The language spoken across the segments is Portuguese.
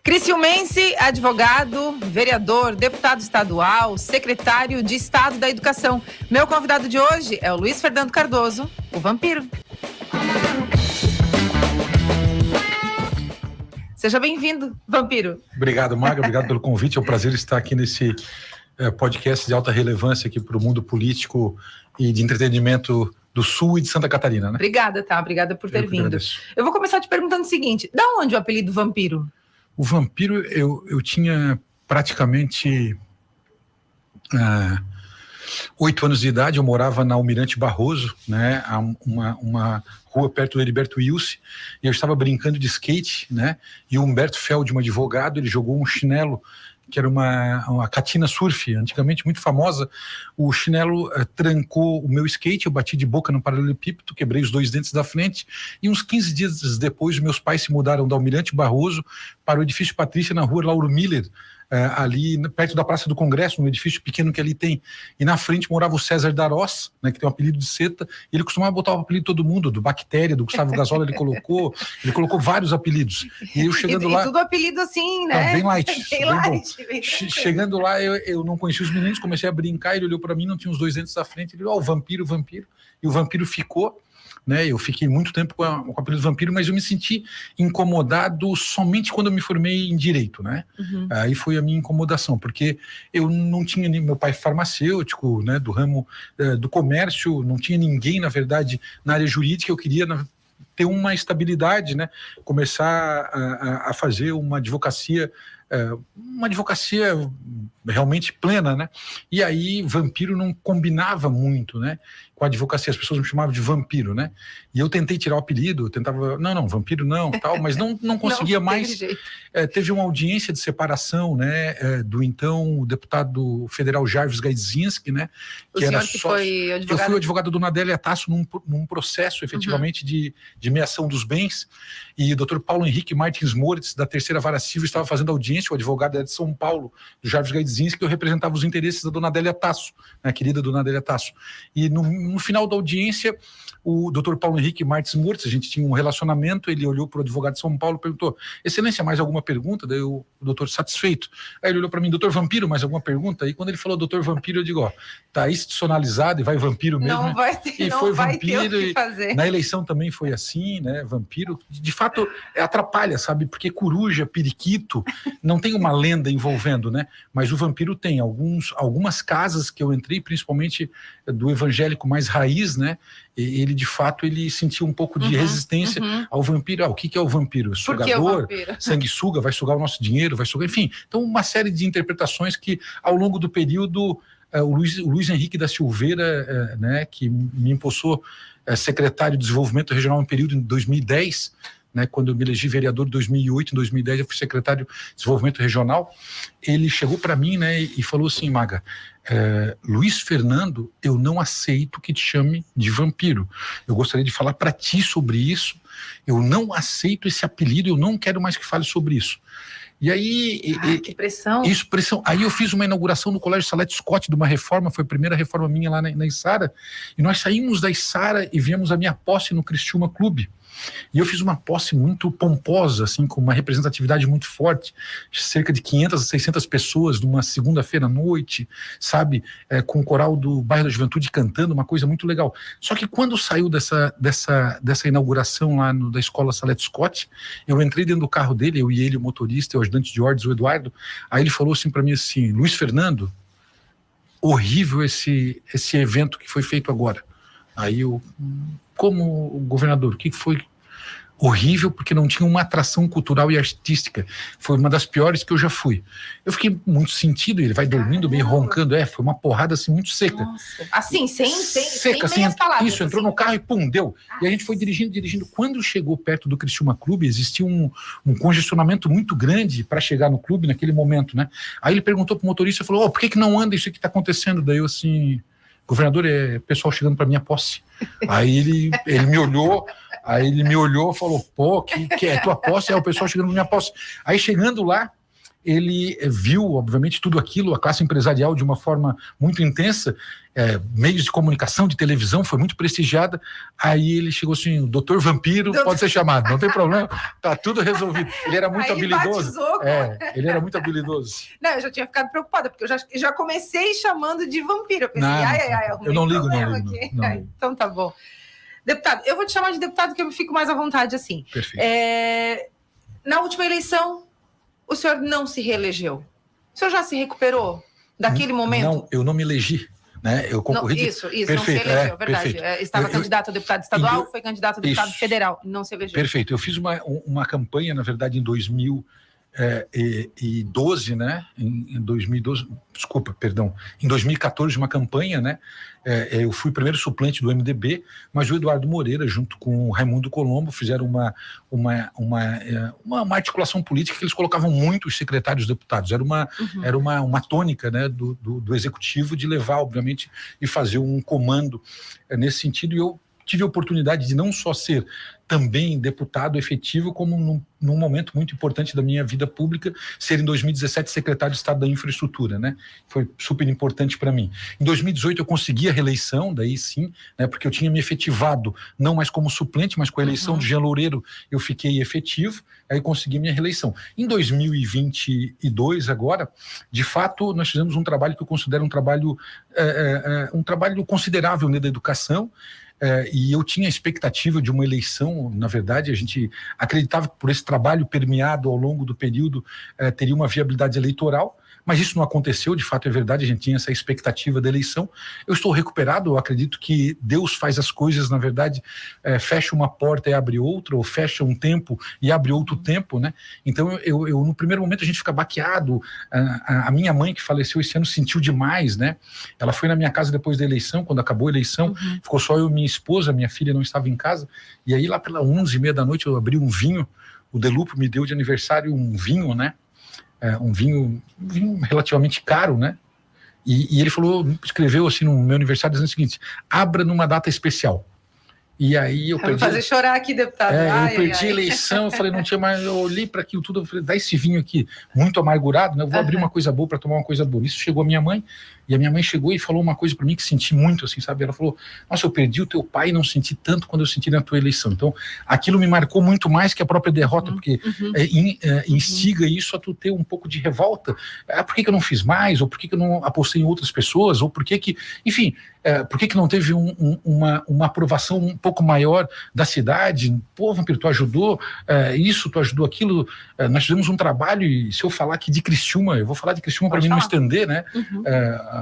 Criciumense, advogado, vereador, deputado estadual, secretário de Estado da Educação. Meu convidado de hoje é o Luiz Fernando Cardoso, o Vampiro. Seja bem-vindo, Vampiro. Obrigado, Maga. Obrigado pelo convite. É um prazer estar aqui nesse podcast de alta relevância aqui para o mundo político e de entretenimento do Sul e de Santa Catarina, né? Obrigada, tá? Obrigada por ter vindo. Eu vou começar te perguntando o seguinte: da onde o apelido Vampiro? O Vampiro, eu tinha praticamente 8 anos de idade. Eu morava na Almirante Barroso, né? Uma rua perto do Heriberto Wilson, e eu estava brincando de skate, né? E o Humberto Feld, um advogado, ele jogou um chinelo que era uma Catina Surf, antigamente muito famosa. O chinelo trancou o meu skate, eu bati de boca no paralelepípedo, quebrei os 2 dentes da frente, e uns 15 dias depois, meus pais se mudaram da Almirante Barroso para o edifício Patrícia, na rua Lauro Miller, ali perto da Praça do Congresso, um edifício pequeno que ali tem, e na frente morava o César Darós, né, que tem um apelido de Seta. Ele costumava botar o apelido de todo mundo, do Bactéria, do Gustavo Gasola, ele colocou vários apelidos. E eu chegando lá... E tudo apelido assim, né? Bem light, bem light. Chegando lá, eu não conhecia os meninos, comecei a brincar, ele olhou para mim, não tinha os 2 dentes da frente, ele falou, Vampiro, e o Vampiro ficou, né? Eu fiquei muito tempo com o apelido Vampiro, mas eu me senti incomodado somente quando eu me formei em Direito, né? Uhum. Aí foi a minha incomodação, porque eu não tinha meu pai farmacêutico, né, do ramo do comércio, não tinha ninguém, na verdade, na área jurídica. Eu queria ter uma estabilidade, né? Começar a fazer uma advocacia realmente plena, né? E aí Vampiro não combinava muito, né, com a advocacia. As pessoas me chamavam de Vampiro, né? E eu tentei tirar o apelido, eu tentava, não, Vampiro não, tal, mas não conseguia não, mais. Teve uma audiência de separação, né, do então deputado federal Jarvis Gaidzinski, né? Que era que foi advogado? Eu fui o advogado do Nadélia Tasso num processo, efetivamente, de meação dos bens, e o doutor Paulo Henrique Martins Moritz, da Terceira Vara Civil, estava fazendo audiência. O advogado era de São Paulo, do Jarvis Gaidzinski, que eu representava os interesses da dona Adélia Tasso, né, a querida dona Adélia Tasso. E no final da audiência, o doutor Paulo Henrique Martins Moritz, a gente tinha um relacionamento, ele olhou para o advogado de São Paulo e perguntou, Excelência, mais alguma pergunta? Daí o doutor, satisfeito. Aí ele olhou para mim, doutor Vampiro, mais alguma pergunta? E quando ele falou doutor Vampiro, eu digo, tá institucionalizado e vai Vampiro mesmo. Não vai ter, e não foi vai Vampiro, ter o que fazer. Na eleição também foi assim, né, Vampiro. De fato, atrapalha, sabe, porque coruja, periquito, não tem uma lenda envolvendo, né, mas o Vampiro tem algumas casas que eu entrei, principalmente do evangélico mais raiz, né, ele de fato, ele sentia um pouco de resistência ao vampiro. O que é o vampiro? Sugador, sanguessuga, vai sugar o nosso dinheiro, vai sugar, enfim. Então, uma série de interpretações que, ao longo do período, o Luiz Henrique da Silveira, né, que me impulsou secretário de Desenvolvimento Regional em período em 2010, né, quando eu me elegi vereador em 2008, em 2010 eu fui secretário de Desenvolvimento Regional, ele chegou para mim, né, e falou assim, Maga, Luiz Fernando, eu não aceito que te chame de Vampiro. Eu gostaria de falar para ti sobre isso. Eu não aceito esse apelido, eu não quero mais que fale sobre isso. E aí... que pressão. Isso, pressão. Aí eu fiz uma inauguração no Colégio Salete Scott de uma reforma, foi a primeira reforma minha lá na Içara, e nós saímos da Içara e viemos a minha posse no Criciúma Clube. E eu fiz uma posse muito pomposa, assim, com uma representatividade muito forte, cerca de 500 a 600 pessoas numa segunda-feira à noite, sabe, com o coral do Bairro da Juventude cantando, uma coisa muito legal. Só que quando saiu dessa inauguração lá da Escola Salete Scott, eu entrei dentro do carro dele, eu e ele, o motorista, o ajudante de ordens, o Eduardo, aí ele falou assim para mim assim, Luiz Fernando, horrível esse evento que foi feito agora. Aí eu, como governador, o que foi? Horrível, porque não tinha uma atração cultural e artística. Foi uma das piores que eu já fui. Eu fiquei muito sentido, ele vai dormindo, meio roncando. Foi uma porrada assim muito seca. Nossa. Assim, sem assim, meias palavras. Isso, entrou no carro e pum, deu. E a gente foi dirigindo. Quando chegou perto do Criciúma Clube, existia um congestionamento muito grande para chegar no clube naquele momento, né? Aí ele perguntou pro motorista, falou, por que não anda isso que tá acontecendo? Daí eu assim... Governador, é pessoal chegando para minha posse. Aí ele me olhou, e falou, que é tua posse? É o pessoal chegando para minha posse. Aí chegando lá, ele viu, obviamente, tudo aquilo, a classe empresarial de uma forma muito intensa, meios de comunicação, de televisão, foi muito prestigiada. Aí ele chegou assim: doutor Vampiro, pode ser chamado, não tem problema, tá tudo resolvido. Ele era muito habilidoso. Ele era muito habilidoso. Não, eu já tinha ficado preocupada, porque eu já comecei chamando de vampiro. Eu pensei, eu não ligo, não. Então tá bom. Deputado, eu vou te chamar de deputado, que eu fico mais à vontade assim. Perfeito. Na última eleição, o senhor não se reelegeu. O senhor já se recuperou daquele momento? Não, eu não me elegi. Né? Eu concorri. Não, isso, perfeito, não se elegeu, verdade. Estava candidato a deputado estadual, foi candidato a deputado federal, não se elegeu. Perfeito. Eu fiz uma campanha, na verdade, em 2012, né? Em 2012, desculpa, perdão, em 2014, uma campanha, né? Eu fui o primeiro suplente do MDB, mas o Eduardo Moreira, junto com o Raimundo Colombo, fizeram uma articulação política que eles colocavam muito os secretários deputados. Era uma tônica, né, do executivo de levar, obviamente, e fazer um comando nesse sentido. E eu tive a oportunidade de não só ser também deputado efetivo, como num momento muito importante da minha vida pública, ser em 2017 secretário de Estado da Infraestrutura, né? Foi super importante para mim. Em 2018 eu consegui a reeleição, daí sim, né, porque eu tinha me efetivado, não mais como suplente, mas com a eleição do Jean Loureiro eu fiquei efetivo, aí consegui minha reeleição. Em 2022 agora, de fato, nós fizemos um trabalho que eu considero um trabalho considerável, né, da educação. E eu tinha a expectativa de uma eleição. Na verdade, a gente acreditava que por esse trabalho permeado ao longo do período teria uma viabilidade eleitoral, mas isso não aconteceu, de fato é verdade, a gente tinha essa expectativa da eleição. Eu estou recuperado, eu acredito que Deus faz as coisas, na verdade, fecha uma porta e abre outra, ou fecha um tempo e abre outro tempo, né? Então eu no primeiro momento a gente fica baqueado. A minha mãe, que faleceu esse ano, sentiu demais, né? Ela foi na minha casa depois da eleição, quando acabou a eleição, ficou só eu e minha esposa, minha filha não estava em casa, e aí lá pela 11h30 da noite eu abri um vinho, o Delupo me deu de aniversário um vinho, né? Um vinho relativamente caro, né? E ele escreveu assim no meu aniversário, dizendo o seguinte: abra numa data especial. E aí eu perdi. Vou fazer chorar aqui, deputado. Eu perdi a eleição, eu falei, não tinha mais. Eu olhei para aquilo tudo, eu falei, dá esse vinho aqui, muito amargurado, né? Eu vou abrir uma coisa boa para tomar uma coisa boa. Isso chegou a minha mãe, e a minha mãe chegou e falou uma coisa para mim que senti muito, assim, sabe? Ela falou: nossa, eu perdi o teu pai e não senti tanto quando eu senti na tua eleição. Então, aquilo me marcou muito mais que a própria derrota, porque instiga isso a tu ter um pouco de revolta. Por que eu não fiz mais? Ou por que eu não apostei em outras pessoas? Ou por que enfim, por que não teve uma aprovação um pouco maior da cidade? Pô, Vampiro, tu ajudou isso, tu ajudou aquilo. Nós fizemos um trabalho, e se eu falar aqui de Criciúma, eu vou falar de Criciúma para mim não estender, né?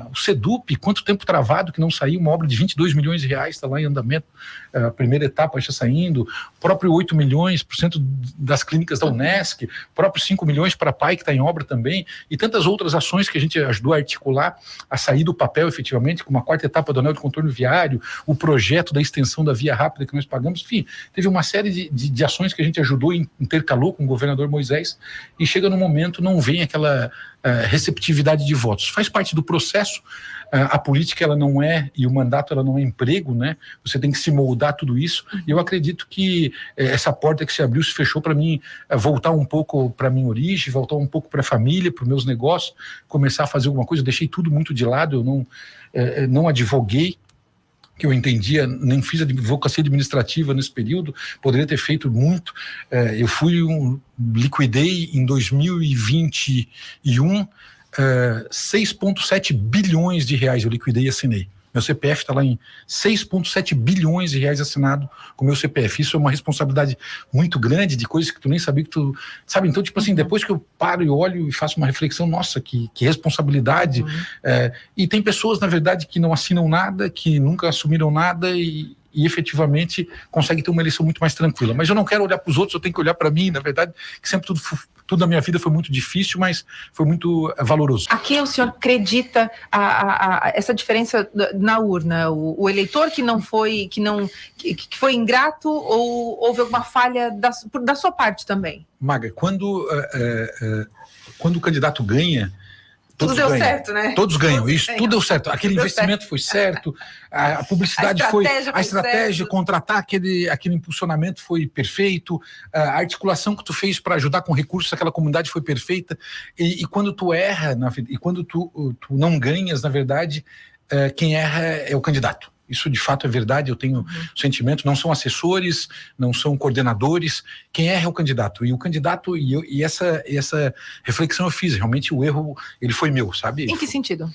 O SEDUP, quanto tempo travado que não saiu, uma obra de 22 milhões de reais, está lá em andamento, a primeira etapa está saindo, o próprio 8 milhões por cento das clínicas da Unesc, próprio 5 milhões para a PAI, que está em obra também, e tantas outras ações que a gente ajudou a articular, a sair do papel efetivamente, como a quarta etapa do anel de contorno viário, o projeto da extensão da via rápida que nós pagamos, enfim, teve uma série de ações que a gente ajudou, intercalou com o governador Moisés, e chega no momento, não vem aquela receptividade de votos. Faz parte do processo. A política, ela não e o mandato, ela não é emprego, né? Você tem que se moldar tudo isso. E eu acredito que essa porta que se abriu, se fechou para mim voltar um pouco para a minha origem, voltar um pouco para a família, para os meus negócios, começar a fazer alguma coisa. Eu deixei tudo muito de lado, eu não advoguei, que eu entendia, nem fiz advocacia administrativa nesse período, poderia ter feito muito. Eu liquidei em 2021 6,7 bilhões de reais, eu liquidei e assinei. Meu CPF está lá em 6,7 bilhões de reais assinado com o meu CPF. Isso é uma responsabilidade muito grande, de coisas que tu nem sabia que tu... Sabe, então, tipo assim, depois que eu paro e olho e faço uma reflexão, nossa, que responsabilidade. E tem pessoas, na verdade, que não assinam nada, que nunca assumiram nada e efetivamente conseguem ter uma eleição muito mais tranquila. Mas eu não quero olhar para os outros, eu tenho que olhar para mim, na verdade, que sempre tudo na minha vida foi muito difícil, mas foi muito valoroso. A que o senhor acredita essa diferença na urna? O eleitor que foi ingrato, ou houve alguma falha da sua parte também? Maga, quando o candidato ganha, Tudo deu certo, né? Todos ganham, isso, tudo deu certo. Aquele investimento foi certo, a publicidade foi... A estratégia, contratar aquele impulsionamento foi perfeito, a articulação que tu fez para ajudar com recursos aquela comunidade foi perfeita, e quando tu erra, e quando tu não ganhas, na verdade, quem erra é o candidato. Isso de fato é verdade, eu tenho sentimento, não são assessores, não são coordenadores, quem erra é o candidato. E o candidato, e essa reflexão eu fiz, realmente o erro, ele foi meu, sabe? Em que sentido?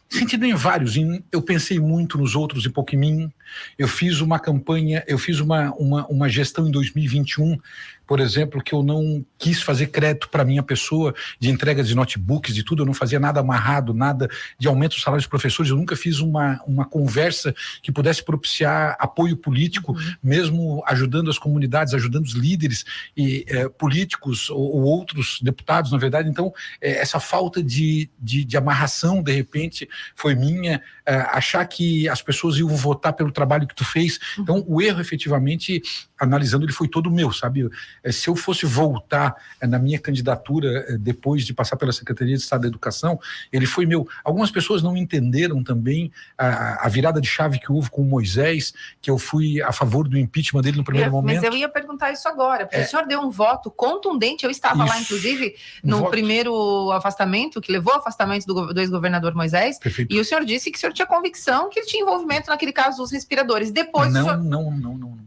Sentido em vários, eu pensei muito nos outros e pouco em mim. Eu fiz uma campanha, eu fiz uma gestão em 2021, por exemplo, que eu não quis fazer crédito para minha pessoa de entrega de notebooks, de tudo, eu não fazia nada amarrado, nada de aumento do salário dos professores, eu nunca fiz uma conversa que pudesse propiciar apoio político, mesmo ajudando as comunidades, ajudando os líderes e políticos ou outros deputados, na verdade. Então, essa falta de amarração, de repente, foi minha, achar que as pessoas iam votar pelo trabalho que tu fez. Então, o erro, efetivamente, analisando, ele foi todo meu, sabe? Se eu fosse voltar na minha candidatura depois de passar pela Secretaria de Estado da Educação, ele foi meu. Algumas pessoas não entenderam também a virada de chave que houve com o Moisés, que eu fui a favor do impeachment dele no primeiro momento. Mas eu ia perguntar isso agora, porque o senhor deu um voto contundente, eu estava lá, inclusive, no primeiro afastamento, que levou ao afastamento do ex-governador Moisés. Perfeito. E o senhor disse que o senhor tinha convicção que ele tinha envolvimento naquele caso dos respiradores. Depois Não.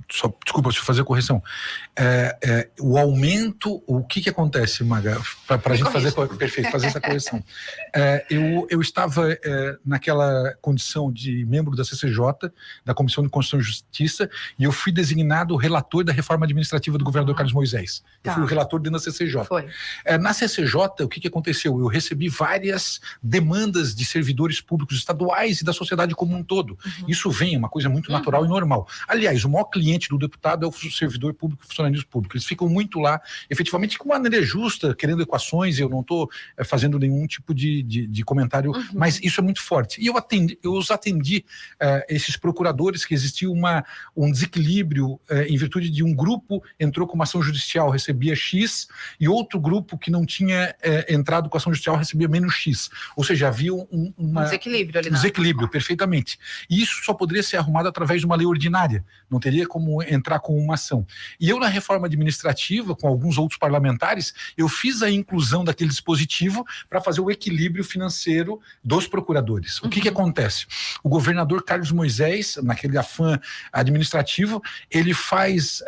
Desculpa, deixa eu fazer a correção. O aumento, o que acontece, Maga, para a gente fazer essa correção. Eu estava naquela condição de membro da CCJ, da Comissão de Constituição e Justiça, e eu fui designado relator da reforma administrativa do governador Carlos Moisés. Eu fui o relator dentro da CCJ. Foi. Na CCJ, o que aconteceu? Eu recebi várias demandas de servidores públicos estaduais e da sociedade como um todo. Isso vem, uma coisa muito natural e normal. Aliás, o maior cliente do deputado é o servidor público e funcionalismo público. Eles ficam muito lá, efetivamente, com uma maneira justa, querendo equações, eu não estou fazendo nenhum tipo de comentário, mas isso é muito forte. E eu os atendi, esses procuradores, que existia um desequilíbrio em virtude de um grupo entrou com uma ação judicial, recebia X, e outro grupo que não tinha entrado com ação judicial recebia menos X. Ou seja, havia um desequilíbrio ali. Desequilíbrio, perfeitamente. E isso só poderia ser arrumado através de uma lei ordinária. Não teria como entrar com uma ação. E eu, na reforma administrativa, com alguns outros parlamentares, eu fiz a inclusão daquele dispositivo para fazer o equilíbrio financeiro dos procuradores. O que acontece? O governador Carlos Moisés, naquele afã administrativo, ele faz...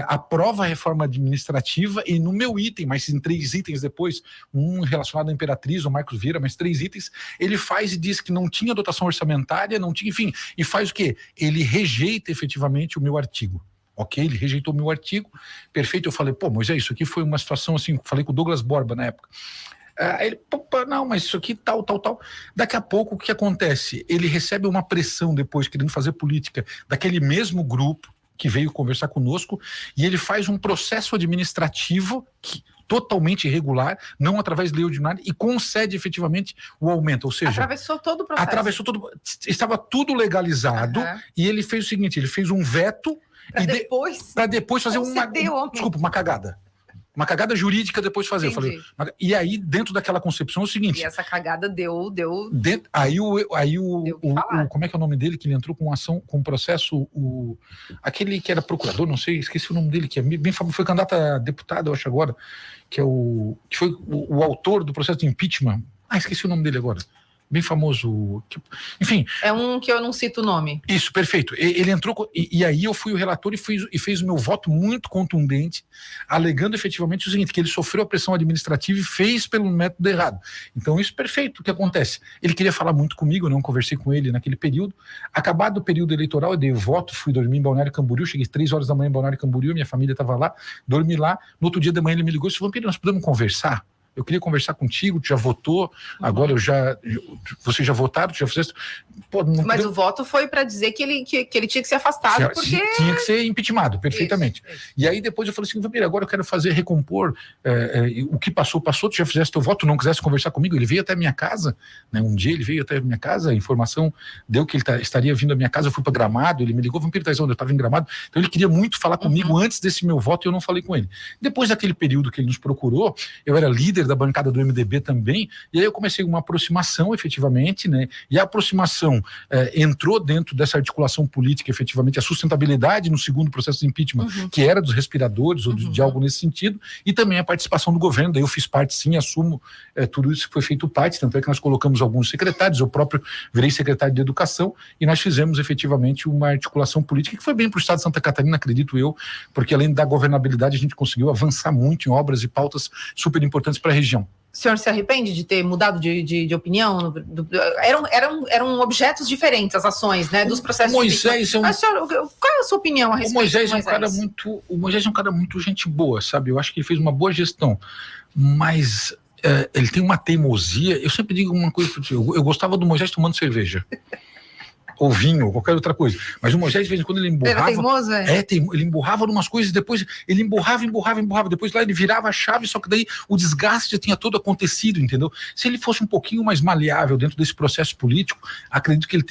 aprova a reforma administrativa e no meu item, mas em 3 itens depois, um relacionado à Imperatriz, o Marcos Vieira, mas 3 itens, ele faz e diz que não tinha dotação orçamentária, não tinha, enfim, e faz o quê? Ele rejeita efetivamente o meu artigo. Ok, ele rejeitou o meu artigo, perfeito, eu falei, Moisés, isso aqui foi uma situação assim, falei com o Douglas Borba na época. Ele, não, mas isso aqui tal. Daqui a pouco, o que acontece? Ele recebe uma pressão depois, querendo fazer política, daquele mesmo grupo, que veio conversar conosco, e ele faz um processo administrativo totalmente irregular, não através de lei ordinária, e concede efetivamente o aumento, ou seja... Atravessou todo o processo. Estava tudo legalizado, e ele fez o seguinte, ele fez um veto... Para depois fazer uma cagada. Uma cagada jurídica depois fazer. Eu falei, e aí, dentro daquela concepção, é o seguinte... E essa cagada deu... Como é que é o nome dele? Que ele entrou com ação, com processo... aquele que era procurador, não sei, esqueci o nome dele, que é bem famoso, foi candidato a deputado, eu acho agora, que foi o autor do processo de impeachment. Esqueci o nome dele agora. Bem famoso, enfim. É um que eu não cito o nome. Isso, perfeito. Ele entrou, e aí eu fui o relator e fez o meu voto muito contundente, alegando efetivamente o seguinte, que ele sofreu a pressão administrativa e fez pelo método errado. Então isso, perfeito. O que acontece? Ele queria falar muito comigo, eu não conversei com ele naquele período. Acabado o período eleitoral, eu dei o voto, fui dormir em Balneário Camboriú, cheguei 3 horas da manhã em Balneário Camboriú, minha família estava lá, dormi lá. No outro dia de manhã ele me ligou e disse, Vampiro, nós podemos conversar? Eu queria conversar contigo, tu já votou, agora vocês já votaram, tu já fizeste... Mas o voto foi para dizer que ele tinha que ser afastado, porque... Tinha que ser impeachmentado, perfeitamente. Isso. E aí depois eu falei assim, Vampiro, agora eu quero recompor o que passou, tu já fizeste teu voto, não quisesse conversar comigo, ele veio até a minha casa, né? Um dia ele veio até a minha casa, a informação deu que ele estaria vindo à minha casa, eu fui para Gramado, ele me ligou, Vampiro, tá onde? Eu estava em Gramado, então ele queria muito falar comigo antes desse meu voto e eu não falei com ele. Depois daquele período que ele nos procurou, eu era líder da bancada do MDB também, e aí eu comecei uma aproximação, efetivamente, né? E a aproximação entrou dentro dessa articulação política, efetivamente, a sustentabilidade no segundo processo de impeachment, que era dos respiradores, ou de algo nesse sentido, e também a participação do governo. Daí eu fiz parte, sim, assumo tudo isso que foi feito parte, tanto é que nós colocamos alguns secretários, eu próprio virei secretário de Educação, e nós fizemos efetivamente uma articulação política que foi bem para o estado de Santa Catarina, acredito eu, porque além da governabilidade a gente conseguiu avançar muito em obras e pautas super importantes para a região. O senhor se arrepende de ter mudado de opinião? Eram objetos diferentes as ações, né, dos processos. Moisés de... Mas, senhor, qual é a sua opinião a respeito o Moisés? O Moisés é um cara muito gente boa, sabe? Eu acho que ele fez uma boa gestão, mas ele tem uma teimosia. Eu sempre digo uma coisa, eu gostava do Moisés tomando cerveja. Ou vinho, ou qualquer outra coisa. Mas o Moisés, de vez em quando, ele emburrava. Era teimoso, ele emburrava em umas coisas, depois ele emburrava. Depois lá ele virava a chave, só que daí o desgaste já tinha todo acontecido, entendeu? Se ele fosse um pouquinho mais maleável dentro desse processo político, acredito que ele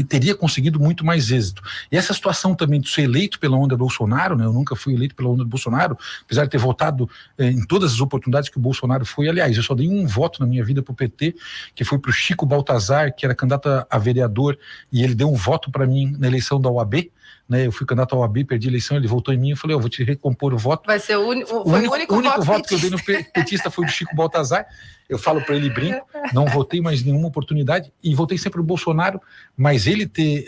teria conseguido muito mais êxito. E essa situação também de ser eleito pela onda Bolsonaro, né? Eu nunca fui eleito pela onda do Bolsonaro, apesar de ter votado em todas as oportunidades que o Bolsonaro foi. Aliás, eu só dei um voto na minha vida pro PT, que foi pro Chico Baltazar, que era candidato a vereador, e ele deu um voto para mim na eleição da OAB, né? Eu fui candidato à OAB, perdi a eleição, ele voltou em mim, eu falei, eu vou te recompor o voto. Vai ser o único voto que eu dei no petista foi do Chico Baltazar. Eu falo para ele, brinco, não votei mais nenhuma oportunidade e votei sempre no Bolsonaro, mas ele ter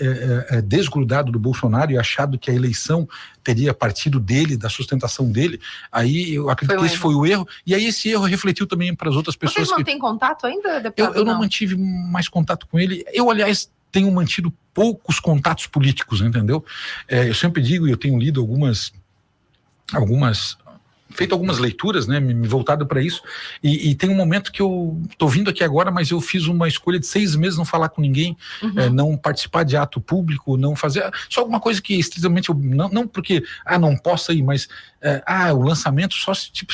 desgrudado do Bolsonaro e achado que a eleição teria partido dele, da sustentação dele, aí eu acredito que esse foi o erro, e aí esse erro refletiu também para as outras pessoas. Vocês mantêm contato ainda, deputado? Eu não mantive mais contato com ele. Eu, aliás, tenho mantido poucos contatos políticos, entendeu? Eu sempre digo, e eu tenho lido feito algumas leituras, né, me voltado para isso, e tem um momento que eu tô vindo aqui agora, mas eu fiz uma escolha de 6 meses não falar com ninguém, não participar de ato público, não fazer, só alguma coisa que estritamente, não porque, não posso ir, mas, o lançamento só se, tipo,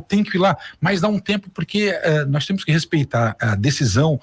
tem que ir lá, mas dá um tempo, porque nós temos que respeitar a decisão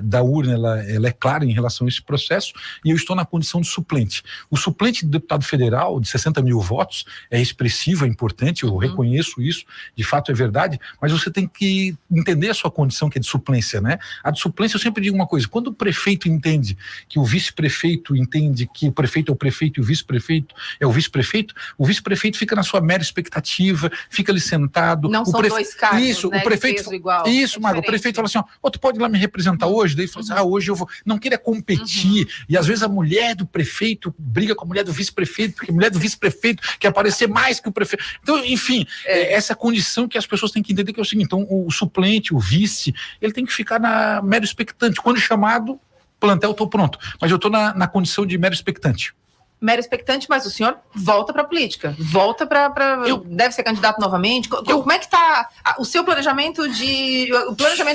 da urna, ela é clara em relação a esse processo, e eu estou na condição de suplente. O suplente do deputado federal, de 60 mil votos, é expressivo, é importante, eu reconheço isso, de fato é verdade, mas você tem que entender a sua condição, que é de suplência, né? A de suplência, eu sempre digo uma coisa, quando o prefeito entende que o vice-prefeito entende que o prefeito é o prefeito e o vice-prefeito é o vice-prefeito fica na sua mera expectativa, fica ali sentado. Não são dois cargos, isso, né, o prefeito, igual. Isso, Mago, o prefeito fala assim, tu pode ir lá me representar hoje? Daí fala assim, hoje eu vou. Não queira competir, e às vezes a mulher do prefeito briga com a mulher do vice-prefeito, porque a mulher do vice-prefeito quer aparecer mais que o prefeito. Então, enfim, essa condição que as pessoas têm que entender, que é o seguinte, então o suplente, o vice, ele tem que ficar na mero expectante. Quando chamado, plantel, estou pronto. Mas eu estou na condição de mero expectante. Mero expectante, mas o senhor volta para a política, volta para deve ser candidato novamente. Como é que está o seu planejamento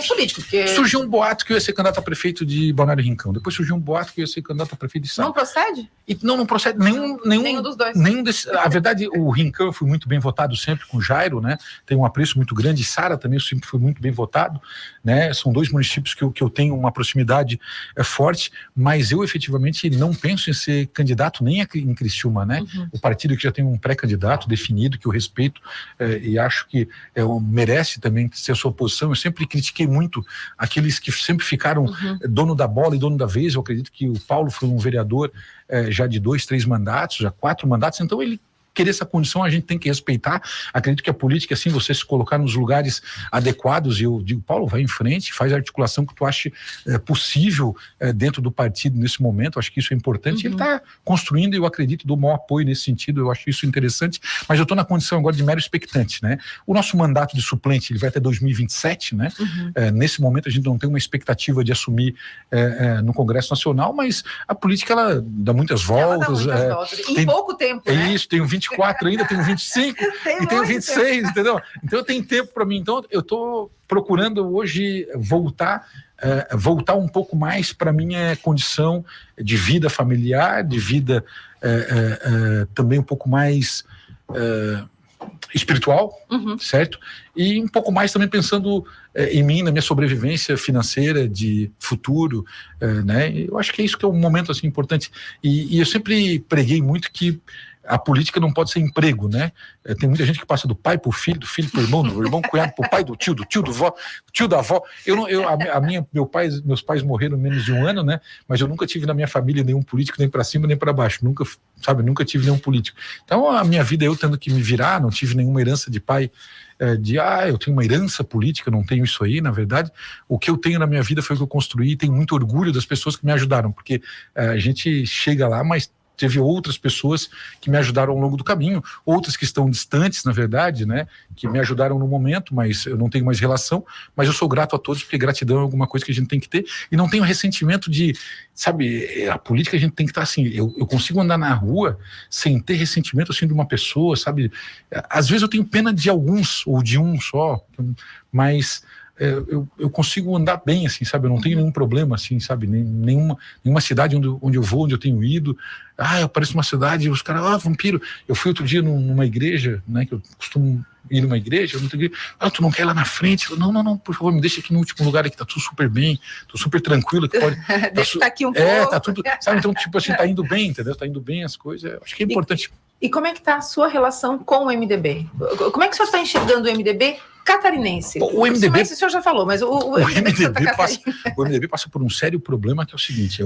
político? Porque... Surgiu um boato que eu ia ser candidato a prefeito de Balneário Rincão, depois surgiu um boato que eu ia ser candidato a prefeito de Sara. Não procede? Não procede nenhum dos dois. Nenhum desses. A verdade, o Rincão eu fui muito bem votado sempre com o Jairo, né? Tem um apreço muito grande. Sara também eu sempre fui muito bem votado, né? São 2 municípios que eu tenho uma proximidade forte, mas eu efetivamente não penso em ser candidato nem em Criciúma, né? O partido que já tem um pré-candidato definido, que eu respeito e acho que merece também ser a sua posição. Eu sempre critiquei muito aqueles que sempre ficaram dono da bola e dono da vez. Eu acredito que o Paulo foi um vereador já de 2, 3 mandatos, já 4 mandatos, então ele querer essa condição, a gente tem que respeitar. Acredito que a política, assim, você se colocar nos lugares adequados, e eu digo, Paulo, vai em frente, faz a articulação que tu ache possível dentro do partido nesse momento, acho que isso é importante. Ele está construindo, e eu acredito, dou o maior apoio nesse sentido, eu acho isso interessante, mas eu estou na condição agora de mero expectante, né? O nosso mandato de suplente, ele vai até 2027, né? Nesse momento a gente não tem uma expectativa de assumir no Congresso Nacional, mas a política, ela dá muitas voltas. Em pouco tempo, né? Isso, tenho 24 ainda, tenho 25 e tenho 26, entendeu? Então eu tenho tempo para mim. Então eu estou procurando hoje voltar um pouco mais para minha condição de vida familiar, de vida também um pouco mais espiritual, certo? E um pouco mais também pensando em mim, na minha sobrevivência financeira, de futuro, né? Eu acho que é isso que é um momento assim importante. E eu sempre preguei muito que a política não pode ser emprego, né? Tem muita gente que passa do pai pro filho, do filho pro irmão, do irmão pro cunhado, pro pai, do tio vó, do tio da avó. Meus pais morreram menos de um ano, né? Mas eu nunca tive na minha família nenhum político, nem para cima nem para baixo. Nunca tive nenhum político. Então a minha vida eu tendo que me virar, não tive nenhuma herança de pai, eu tenho uma herança política, não tenho isso aí, na verdade. O que eu tenho na minha vida foi o que eu construí, e tenho muito orgulho das pessoas que me ajudaram, porque a gente chega lá, mas teve outras pessoas que me ajudaram ao longo do caminho, outras que estão distantes, na verdade, né, que me ajudaram no momento, mas eu não tenho mais relação, mas eu sou grato a todos, porque gratidão é alguma coisa que a gente tem que ter, e não tenho ressentimento de, sabe, a política a gente tem que estar assim, eu consigo andar na rua sem ter ressentimento, assim, de uma pessoa, sabe, às vezes eu tenho pena de alguns, ou de um só, mas eu consigo andar bem, assim, sabe? Eu não tenho nenhum problema, assim, sabe? Nenhuma cidade onde eu vou, onde eu tenho ido. Eu apareço numa cidade e os caras, vampiro. Eu fui outro dia numa igreja, né? Que eu costumo ir numa igreja. Tu não quer ir lá na frente? Não, por favor, me deixa aqui no último lugar, aqui tá tudo super bem, tô super tranquilo. Que pode, deixa eu aqui um pouco. Tá tudo, sabe? Então, tipo assim, tá indo bem, entendeu? Tá indo bem as coisas. Acho que é importante. E como é que tá a sua relação com o MDB? Como é que o senhor está enxergando o MDB catarinense? O MDB, isso o senhor já falou, mas o MDB passa por um sério problema, que é o seguinte,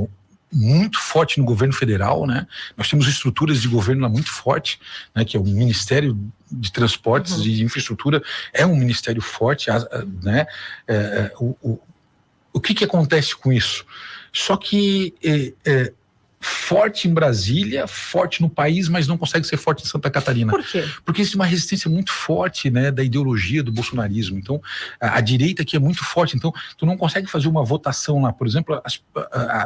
muito forte no governo federal, né? Nós temos estruturas de governo lá muito forte, né? Que é o Ministério de Transportes e de Infraestrutura, é um ministério forte, né? O que acontece com isso? Só que forte em Brasília, forte no país, mas não consegue ser forte em Santa Catarina. Por quê? Porque existe uma resistência muito forte, né, da ideologia do bolsonarismo. Então, a direita aqui é muito forte. Então, tu não consegue fazer uma votação lá. Por exemplo,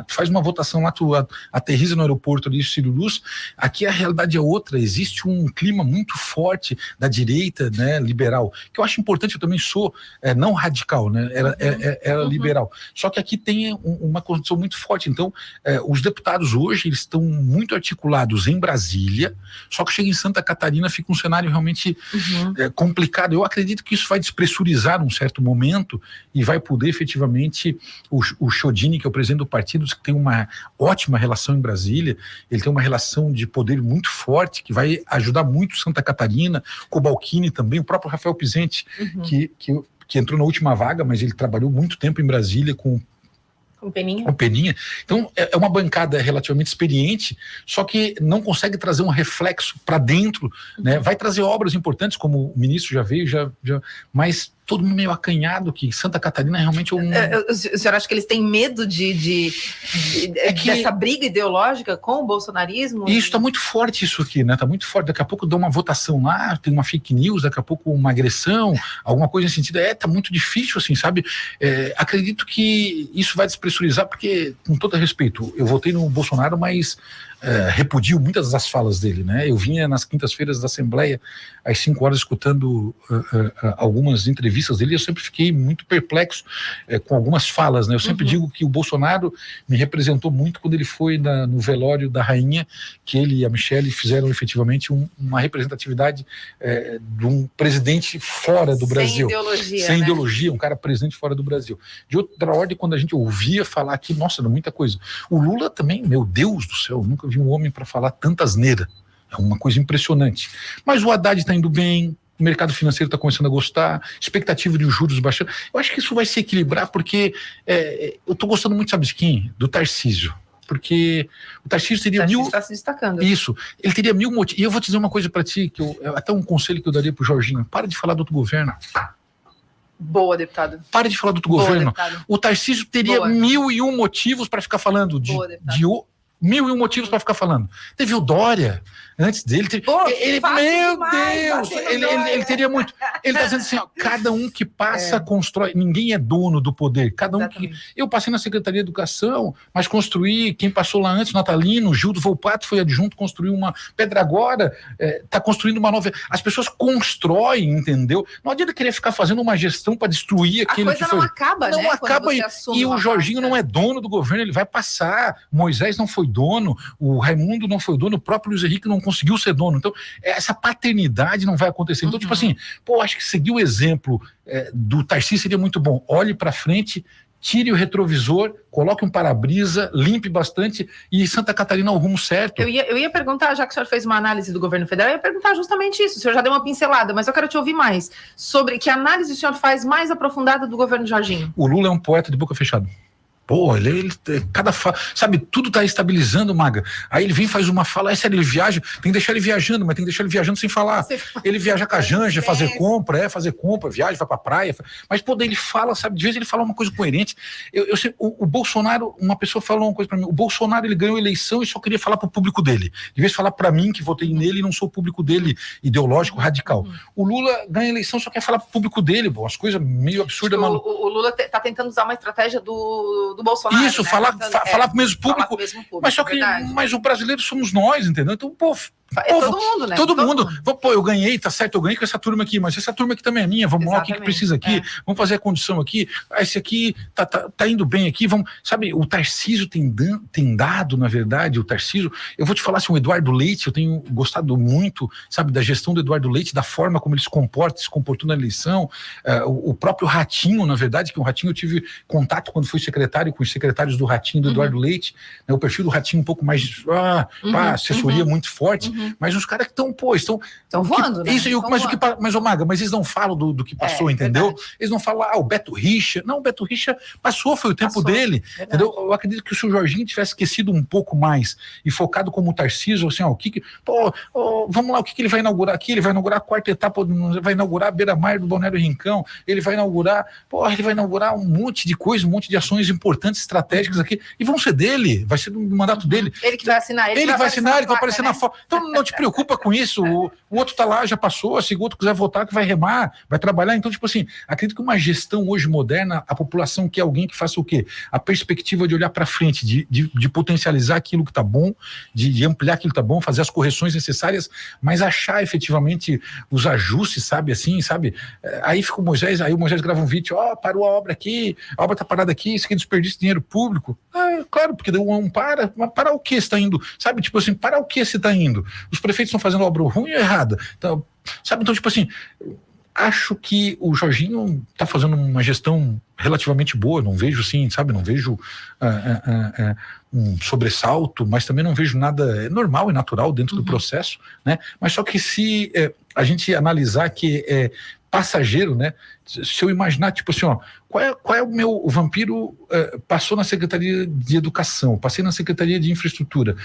tu faz uma votação lá, tu aterriza no aeroporto ali, Ciro Luz. Aqui a realidade é outra. Existe um clima muito forte da direita, né, liberal, que eu acho importante. Eu também sou não radical, né, era liberal. Só que aqui tem uma condição muito forte. Então, os deputados hoje eles estão muito articulados em Brasília, só que chega em Santa Catarina, fica um cenário realmente complicado. Eu acredito que isso vai despressurizar num certo momento e vai poder efetivamente, o Chodini, que é o presidente do partido, que tem uma ótima relação em Brasília, ele tem uma relação de poder muito forte, que vai ajudar muito Santa Catarina, Cobalcini também, o próprio Rafael Pizente, que entrou na última vaga, mas ele trabalhou muito tempo em Brasília com Peninha. Então, é uma bancada relativamente experiente, só que não consegue trazer um reflexo para dentro, né? Vai trazer obras importantes, como o ministro já veio, mas todo mundo meio acanhado, que Santa Catarina realmente é um... O senhor acha que eles têm medo dessa briga ideológica com o bolsonarismo? Isso está muito forte, isso aqui, né? Está muito forte. Daqui a pouco dá uma votação lá, tem uma fake news, daqui a pouco uma agressão, alguma coisa nesse sentido. Está muito difícil, assim, sabe? Acredito que isso vai despressurizar, porque, com todo respeito, eu votei no Bolsonaro, mas repudio muitas das falas dele, né? Eu vinha nas quintas-feiras da Assembleia, às 5 horas, escutando algumas entrevistas dele, e eu sempre fiquei muito perplexo com algumas falas, né? Eu sempre digo que o Bolsonaro me representou muito quando ele foi no velório da rainha, que ele e a Michelle fizeram efetivamente uma representatividade de um presidente fora do Brasil. Sem ideologia, um cara presidente fora do Brasil. De outra ordem, quando a gente ouvia falar aqui, nossa, muita coisa. O Lula também, meu Deus do céu, nunca vi um homem para falar tanta asneira. É uma coisa impressionante. Mas o Haddad está indo bem, o mercado financeiro está começando a gostar, expectativa de juros baixando. Eu acho que isso vai se equilibrar, porque eu estou gostando muito, sabe de quem? Do Tarcísio. Porque o Tarcísio teria está se destacando. Isso. Ele teria 1000 motivos. E eu vou te dizer uma coisa para ti, até um conselho que eu daria para o Jorginho. Para de falar do outro governo. Boa, deputado. Pare de falar do outro governo. Deputado. O Tarcísio teria 1001 motivos para ficar falando de 1001 motivos para ficar falando. Teve o Dória antes dele. Ele teria muito. Ele está dizendo assim: ó, cada um que passa constrói. Ninguém é dono do poder. Cada um que. Eu passei na Secretaria de Educação, mas construí. Quem passou lá antes, Natalino, Gildo Volpato foi adjunto, construiu uma. Pedra agora está construindo uma nova. As pessoas constroem, entendeu? Não adianta querer ficar fazendo uma gestão para destruir aquilo que foi. A coisa não acaba, não acaba. E o Jorginho não é dono do governo, ele vai passar. Moisés não foi dono, o Raimundo não foi dono, o próprio Luiz Henrique não conseguiu ser dono. Então, essa paternidade não vai acontecer. Então, tipo assim, acho que seguir o exemplo do Tarcísio seria muito bom. Olhe para frente, tire o retrovisor, coloque um para-brisa, limpe bastante e Santa Catarina ao rumo certo. Eu ia perguntar, já que o senhor fez uma análise do governo federal, eu ia perguntar justamente isso. O senhor já deu uma pincelada, mas eu quero te ouvir mais sobre que análise o senhor faz mais aprofundada do governo Jorginho. O Lula é um poeta de boca fechada. Pô, ele cada fala, sabe, tudo tá estabilizando, Maga. Aí ele vem e faz uma fala, sério, ele viaja, tem que deixar ele viajando, mas tem que deixar ele viajando sem falar. Ele viaja com a Janja, fazer compra, viaja, vai pra praia. Mas, pô, daí ele fala, sabe, de vez ele fala uma coisa coerente. Eu sei, o Bolsonaro, uma pessoa falou uma coisa pra mim, o Bolsonaro, ele ganhou a eleição e só queria falar pro público dele. De vez falar pra mim, que votei nele e não sou o público dele ideológico, radical. O Lula ganha a eleição só quer falar pro público dele, pô, as coisas meio absurdas, mano. O Lula tá tentando usar uma estratégia do Bolsonaro. Isso, né? falar pro mesmo público. Mas só que mas o brasileiro somos nós, entendeu? Então, pô, todo mundo, né? Todo mundo. Pô, eu ganhei, tá certo, eu ganhei com essa turma aqui, mas essa turma aqui também é minha, vamos lá, o que precisa aqui, vamos fazer a condição aqui, esse aqui tá indo bem aqui, vamos, sabe, o Tarcísio tem dado, na verdade, o Tarcísio, eu vou te falar assim, o Eduardo Leite, eu tenho gostado muito, sabe, da gestão do Eduardo Leite, da forma como ele se comportou na eleição, o próprio Ratinho, na verdade, que o Ratinho eu tive contato quando fui secretário, com os secretários do Ratinho, do Eduardo Leite, né, o perfil do Ratinho um pouco mais, assessoria muito forte, mas os caras que estão voando, né? Isso, mas, ô Maga, mas eles não falam do que passou, entendeu? Verdade. Eles não falam, o Beto Richa. Não, o Beto Richa passou, foi o tempo dele. Verdade. Entendeu? Eu acredito que se o Jorginho tivesse esquecido um pouco mais e focado como o Tarcísio, assim, vamos lá, o que ele vai inaugurar aqui? Ele vai inaugurar a quarta etapa, vai inaugurar a beira-mar do Balneário Rincão, ele vai inaugurar um monte de coisa, um monte de ações importantes, estratégicas aqui, e vão ser dele, vai ser do mandato dele. Ele que vai assinar, ele vai assinar, ele vai aparecer na foto. Então não te preocupa com isso, o outro tá lá, já passou, se o outro quiser votar, que vai remar, vai trabalhar. Então, tipo assim, acredito que uma gestão hoje moderna, a população quer alguém que faça o quê? A perspectiva de olhar para frente, de potencializar aquilo que tá bom, de ampliar aquilo que tá bom, fazer as correções necessárias, mas achar efetivamente os ajustes, sabe, assim, sabe? Aí fica o Moisés grava um vídeo, parou a obra aqui, a obra tá parada aqui, isso aqui é desperdício de dinheiro público. Claro, porque deu mas para o que você tá indo? Sabe, tipo assim, para o que você tá indo? Os prefeitos estão fazendo obra ruim ou errada? Então, sabe, então, tipo assim, acho que o Jorginho está fazendo uma gestão relativamente boa, não vejo assim, sabe, não vejo um sobressalto, mas também não vejo nada normal e natural dentro do processo, né? Mas só que se a gente analisar que é passageiro, né? Se eu imaginar, tipo assim, qual é o vampiro passou na Secretaria de Educação, passei na Secretaria de Infraestrutura,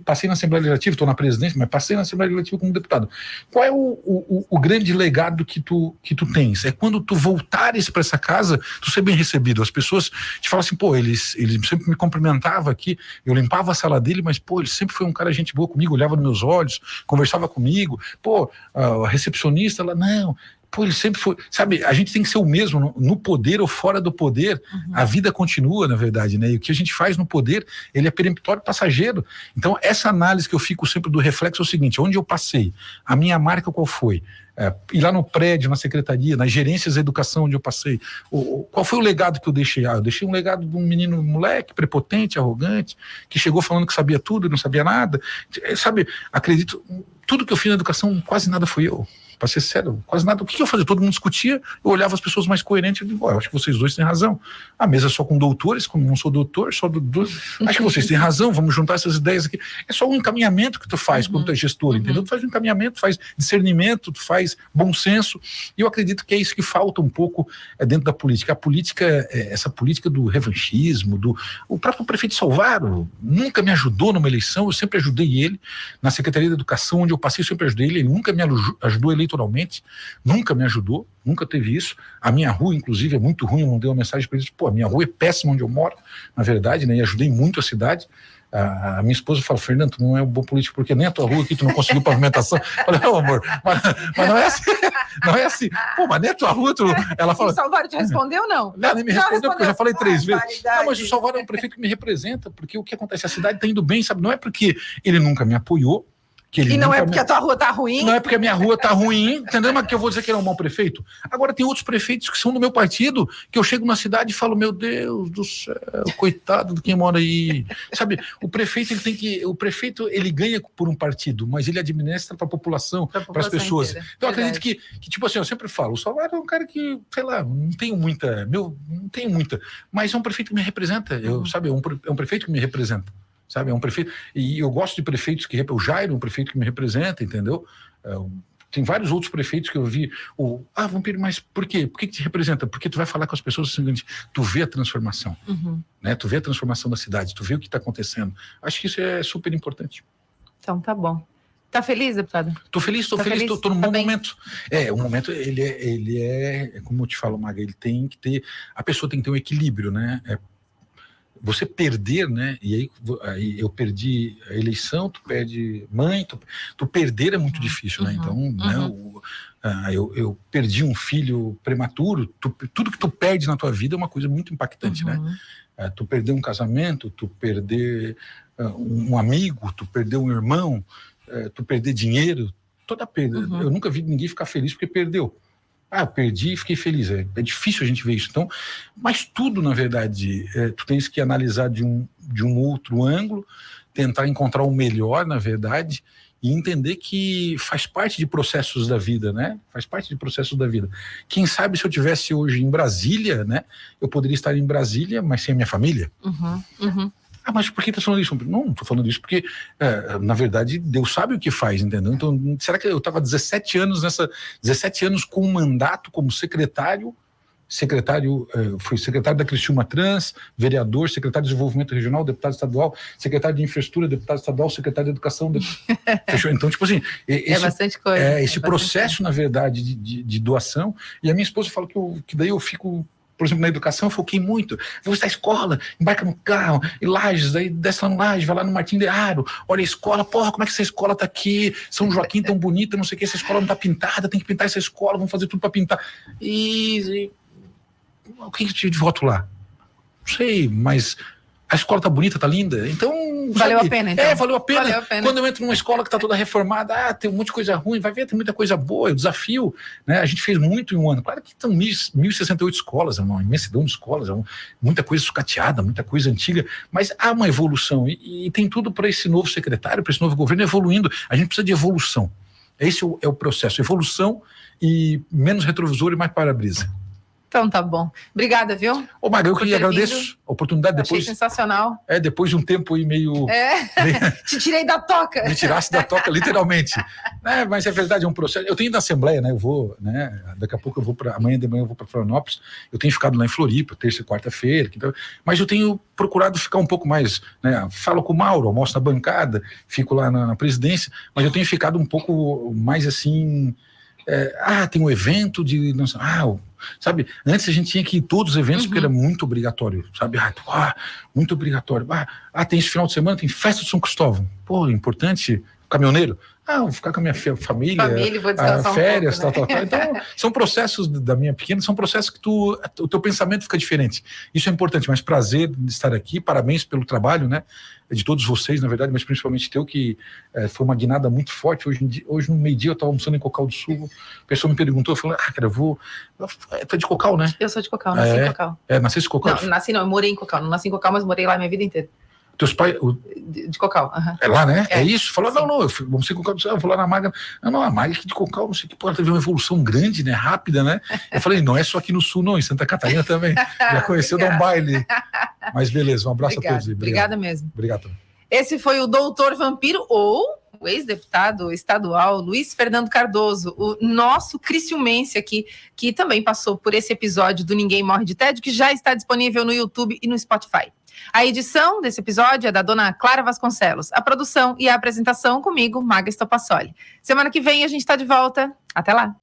passei na Assembleia Legislativa, estou na presidência, mas passei na Assembleia Legislativa como deputado. Qual é o grande legado que tu tens? É quando tu voltares para essa casa, tu ser bem recebido. As pessoas te falam assim, pô, ele sempre me cumprimentava aqui, eu limpava a sala dele, mas, pô, ele sempre foi um cara gente boa comigo, olhava nos meus olhos, conversava comigo, pô, a recepcionista, ela, não... Pô, ele sempre foi, sabe, a gente tem que ser o mesmo no poder ou fora do poder, a vida continua, na verdade, né, e o que a gente faz no poder, ele é peremptório passageiro. Então essa análise que eu fico sempre do reflexo é o seguinte, onde eu passei, a minha marca qual foi? Ir lá no prédio, na secretaria, nas gerências da educação onde eu passei, qual foi o legado que eu deixei? Eu deixei um legado de um menino moleque, prepotente, arrogante, que chegou falando que sabia tudo e não sabia nada, sabe, acredito, tudo que eu fiz na educação, quase nada fui eu. Pra ser sério, quase nada. O que eu fazia? Todo mundo discutia, eu olhava as pessoas mais coerentes e digo, eu acho que vocês dois têm razão. A mesa é só com doutores, como não sou doutor, acho que vocês têm razão, vamos juntar essas ideias aqui. É só um encaminhamento que tu faz quando tu é gestor, entendeu? Tu faz um encaminhamento, tu faz discernimento, tu faz bom senso, e eu acredito que é isso que falta um pouco dentro da política. A política, essa política do revanchismo, o próprio prefeito Salvaro nunca me ajudou numa eleição, eu sempre ajudei ele, na Secretaria da Educação, onde eu passei, eu sempre ajudei ele nunca me ajudou eleitoralmente, nunca me ajudou, nunca teve isso. A minha rua, inclusive, é muito ruim, eu mandei uma mensagem para ele, a minha rua é péssima onde eu moro, na verdade, né, e ajudei muito a cidade. A minha esposa fala, Fernando, tu não é um bom político, porque nem a tua rua aqui tu não conseguiu pavimentação. Eu falei, não, amor, mas não é assim, não é assim. Pô, mas nem a tua rua, ela fala... O Salvador te respondeu, não? Não, nem me respondeu, porque eu já falei 3 vezes. Não, mas o Salvador é um prefeito que me representa, porque o que acontece, a cidade tá indo bem, sabe, não é porque ele nunca me apoiou, Que ele E não nunca é porque a tua rua tá ruim? Não é porque a minha rua tá ruim, entendeu? Mas que eu vou dizer que ele é um mau prefeito. Agora tem outros prefeitos que são do meu partido, que eu chego na cidade e falo, meu Deus do céu, coitado de quem mora aí. Sabe, o prefeito ele ganha por um partido, mas ele administra para a população, para as pessoas. Inteira. Então eu acredito que, tipo assim, eu sempre falo, o Salvador é um cara que, sei lá, não tenho muita, mas é um prefeito que me representa, sabe, é um prefeito que me representa. Sabe, é um prefeito, e eu gosto de prefeitos o Jairo é um prefeito que me representa, entendeu? Tem vários outros prefeitos que eu vi, Vampiro, mas por quê? Por que te representa? Porque tu vai falar com as pessoas assim, tu vê a transformação, né? Tu vê a transformação da cidade, tu vê o que está acontecendo. Acho que isso é super importante. Então tá bom. Tá feliz, deputado? Tô feliz, tô num bom momento. O momento, ele é, como eu te falo, Maga, a pessoa tem que ter um equilíbrio, né? Você perder, né? E aí eu perdi a eleição, tu perde mãe, tu perder é muito difícil, né? Então, né, eu perdi um filho prematuro, tudo que tu perde na tua vida é uma coisa muito impactante, né? Tu perder um casamento, tu perder um amigo, tu perder um irmão, tu perder dinheiro, toda perda. Eu nunca vi ninguém ficar feliz porque perdeu. Perdi e fiquei feliz. É difícil a gente ver isso. Então, mas tudo, na verdade, tu tens que analisar de um outro ângulo, tentar encontrar o melhor, na verdade, e entender que faz parte de processos da vida, né? Faz parte de processos da vida. Quem sabe se eu estivesse hoje em Brasília, né? Eu poderia estar em Brasília, mas sem a minha família. Mas por que tá falando isso? Não tô falando isso porque, na verdade, Deus sabe o que faz, entendeu? Então, será que eu estava 17 anos com um mandato como secretário, fui secretário da Criciúma Trans, vereador, secretário de Desenvolvimento Regional, deputado estadual, secretário de Infraestrutura, deputado estadual, secretário de Educação. Fechou? Então, tipo assim... bastante coisa. Esse processo, na verdade, de doação, e a minha esposa fala que daí eu fico... Por exemplo, na educação, eu foquei muito. Vou estar à escola, embarca no carro, em Lages, aí desce lá no Lages, vai lá no Martim de Aro, olha a escola, porra, como é que essa escola tá aqui? São Joaquim tão bonita, não sei o que, essa escola não tá pintada, tem que pintar essa escola, vamos fazer tudo para pintar. E o que eu tive de voto lá? Não sei, mas a escola tá bonita, tá linda, então... Valeu a pena, então. Valeu a pena. Quando eu entro numa escola que tá toda reformada, tem um monte de coisa ruim, vai ver, tem muita coisa boa, é o desafio, né? A gente fez muito em um ano. Claro que estão 1.068 escolas, é uma imensidão de escolas, muita coisa sucateada, muita coisa antiga, mas há uma evolução e tem tudo para esse novo secretário, para esse novo governo evoluindo. A gente precisa de evolução. Esse é o processo, evolução e menos retrovisor e mais para-brisa. Então tá bom. Obrigada, viu? Maga, eu que agradeço a oportunidade. Achei sensacional. Depois de um tempo aí meio... Te tirei da toca. Me tirasse da toca, literalmente. Mas é verdade, é um processo. Eu tenho ido na Assembleia, né? Eu vou, né? Daqui a pouco eu vou amanhã de manhã eu vou para Florianópolis. Eu tenho ficado lá em Floripa, terça e quarta-feira. Mas eu tenho procurado ficar um pouco mais, né? Falo com o Mauro, almoço na bancada, fico lá na presidência, mas eu tenho ficado um pouco mais assim... tem um evento de... sabe, antes a gente tinha que ir em todos os eventos porque era muito obrigatório, sabe, muito obrigatório, tem esse final de semana, tem festa de São Cristóvão, importante, caminhoneiro, vou ficar com a minha família, vou descansar férias, um pouco, tal. Então, são processos da minha pequena, são processos que o teu pensamento fica diferente. Isso é importante, mas prazer de estar aqui, parabéns pelo trabalho, né, de todos vocês, na verdade, mas principalmente teu, que foi uma guinada muito forte. Hoje no meio-dia, eu estava almoçando em Cocal do Sul, a pessoa me perguntou, eu falei, cara, tu é de Cocal, né? Eu sou de Cocal, nasci em Cocal. Nasceste em Cocal? Não, eu morei em Cocal, não nasci em Cocal, mas morei lá minha vida inteira. Teus pais... De Cocal, É lá, né? É isso? Falou, vamos ser Cocal, eu vou lá na Maga. Não, a Maga aqui de Cocal, não sei o que, teve uma evolução grande, né? Rápida, né? Eu falei, não é só aqui no Sul, não, em Santa Catarina também. Já conheceu, dá um baile. Mas beleza, um abraço a todos. Obrigada mesmo. Obrigado. Esse foi o doutor Vampiro, ou o ex-deputado estadual Luiz Fernando Cardoso, o nosso criciumense aqui, que também passou por esse episódio do Ninguém Morre de Tédio, que já está disponível no YouTube e no Spotify. A edição desse episódio é da dona Clara Vasconcelos. A produção e a apresentação comigo, Maga Estopassoli. Semana que vem a gente está de volta. Até lá!